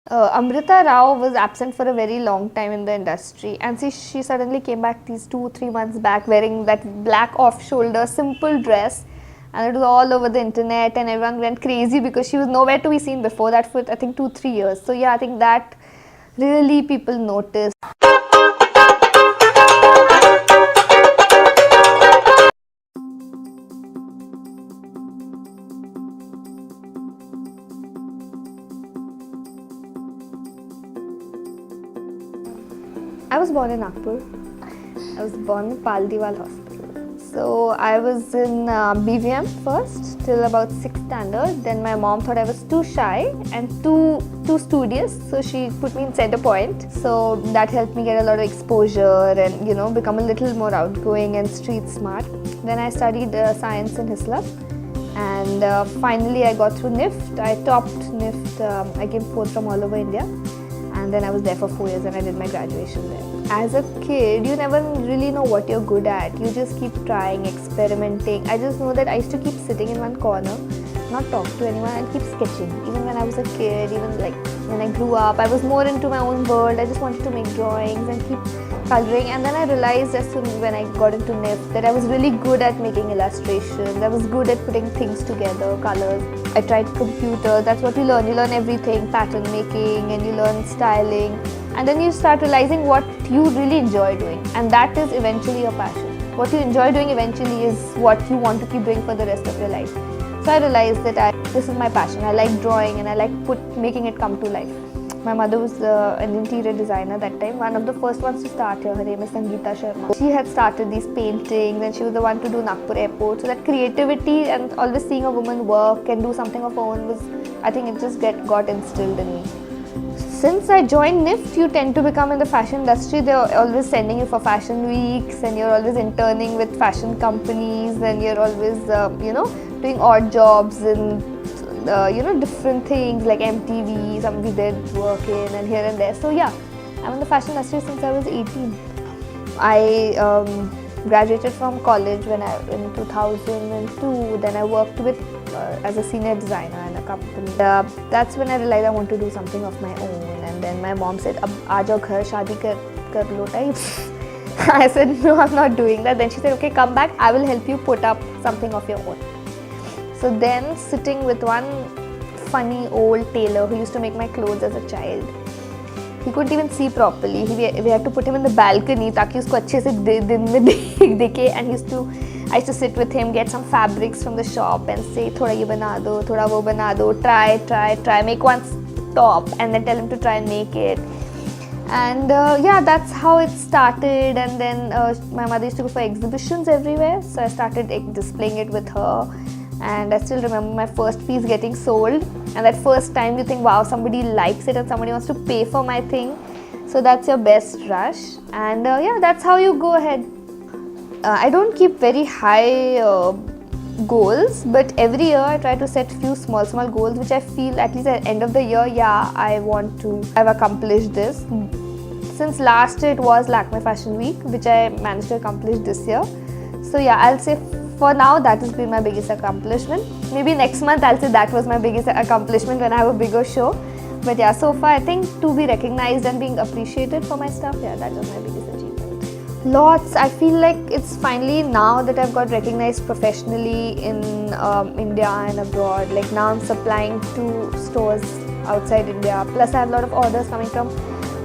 Amrita Rao was absent for a very long time in the industry, and she suddenly came back these 2-3 months back wearing that black off-shoulder simple dress, and it was all over the internet, and everyone went crazy because she was nowhere to be seen before that for I think 2-3 years. So yeah, I think that really people noticed. I was born in Nagpur. I was born in Paldiwal Hospital. So I was in BVM first till about 6th standard. Then my mom thought I was too shy and too studious, so she put me in Center Point. So that helped me get a lot of exposure and become a little more outgoing and street smart. Then I studied science in Hislop, and finally I got through NIFT. I topped NIFT. I came 4th from all over India. And then I was there for 4 years and I did my graduation there. As a kid, you never really know what you're good at. You just keep trying, experimenting. I just know that I used to keep sitting in one corner, not talk to anyone, and keep sketching. Even when I was a kid, even like when I grew up, I was more into my own world. I just wanted to make drawings and keep coloring. And then I realized as soon when I got into NIFT that I was really good at making illustrations. I was good at putting things together, colors. I tried computer, that's what you learn. You learn everything, pattern making, and you learn styling. And then you start realizing what you really enjoy doing. And that is eventually your passion. What you enjoy doing eventually is what you want to keep doing for the rest of your life. So I realized that this is my passion. I like drawing and I like making it come to life. My mother was an interior designer that time, one of the first ones to start here. Her name is Nandita Basu. She had started these paintings and she was the one to do Nagpur airport. So that creativity and always seeing a woman work and do something of her own was, I think it just got instilled in me. Since I joined NIFT, you tend to become in the fashion industry. They're always sending you for fashion weeks and you're always interning with fashion companies and you're always, doing odd jobs and different things like MTV, some we did work in and here and there. So yeah, I'm in the fashion industry since I was 18. I graduated from college in 2002. Then I worked with as a senior designer in a company. That's when I realized I want to do something of my own. And then my mom said, "Ab aa jao ghar, shaadi kar lo type." I said, "No, I'm not doing that." Then she said, "Okay, come back. I will help you put up something of your own." So then sitting with one funny old tailor who used to make my clothes as a child. He couldn't even see properly. We had to put him in the balcony ताकि उसको अच्छे से दिन में दिखे. And I used to sit with him, get some fabrics from the shop and say थोड़ा ये बना दो, थोड़ा वो बना दो, try, make one top and then tell him to try and make it. And yeah, that's how it started. And then my mother used to go for exhibitions everywhere, so I started displaying it with her. And I still remember my first piece getting sold, and that first time you think, wow, somebody likes it and somebody wants to pay for my thing. So that's your best rush. And yeah, that's how you go ahead. I don't keep very high goals, but every year I try to set few small goals which I feel at least at the end of the year, yeah, I've accomplished this. Since last year it was Lakme Fashion Week, which I managed to accomplish this year. So yeah, I'll say for now that has been my biggest accomplishment. Maybe next month I'll say that was my biggest accomplishment when I have a bigger show. But yeah, so far I think to be recognized and being appreciated for my stuff, yeah, that was my biggest achievement. Lots. I feel like it's finally now that I've got recognized professionally in India and abroad. Like now I'm supplying to stores outside India. Plus I have a lot of orders coming from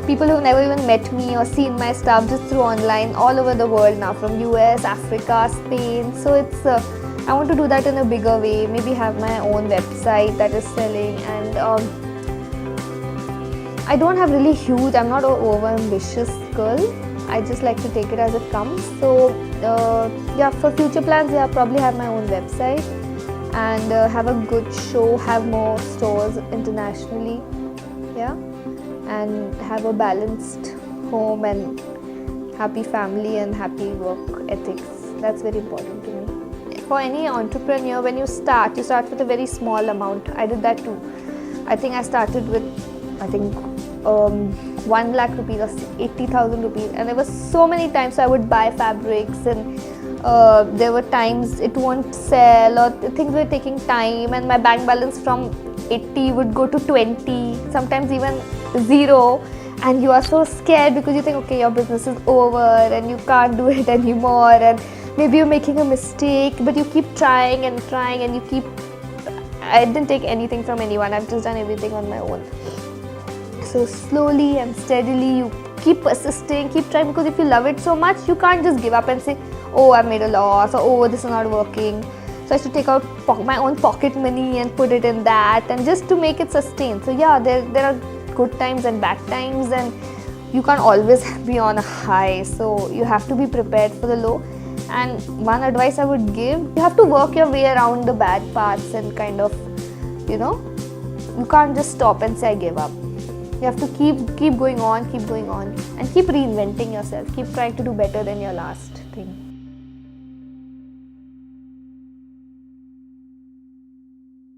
people who've never even met me or seen my stuff just through online all over the world now, from US, Africa, Spain. So it's I want to do that in a bigger way, maybe have my own website that is selling. And I don't have really huge, I'm not an over ambitious girl. I just like to take it as it comes. So yeah, for future plans, yeah, probably have my own website and have a good show, have more stores internationally, yeah, and have a balanced home and happy family and happy work ethics. That's very important to me. For any entrepreneur, when you start with a very small amount. I did that too. I think I started with 1 lakh rupees or 80,000 rupees, and there were so many times I would buy fabrics and there were times it won't sell or things were taking time, and my bank balance from 80 would go to 20, sometimes even 0, and you are so scared because you think, okay, your business is over and you can't do it anymore, and maybe you're making a mistake, but you keep trying and trying, and I didn't take anything from anyone, I've just done everything on my own. So slowly and steadily you keep persisting, keep trying, because if you love it so much, you can't just give up and say, oh, I've made a loss, or oh, this is not working. So I used to take out my own pocket money and put it in that, and just to make it sustain. So yeah, there are good times and bad times, and you can't always be on a high. So you have to be prepared for the low. And one advice I would give, you have to work your way around the bad parts and kind of, you can't just stop and say I give up. You have to keep going on, and keep reinventing yourself. Keep trying to do better than your last.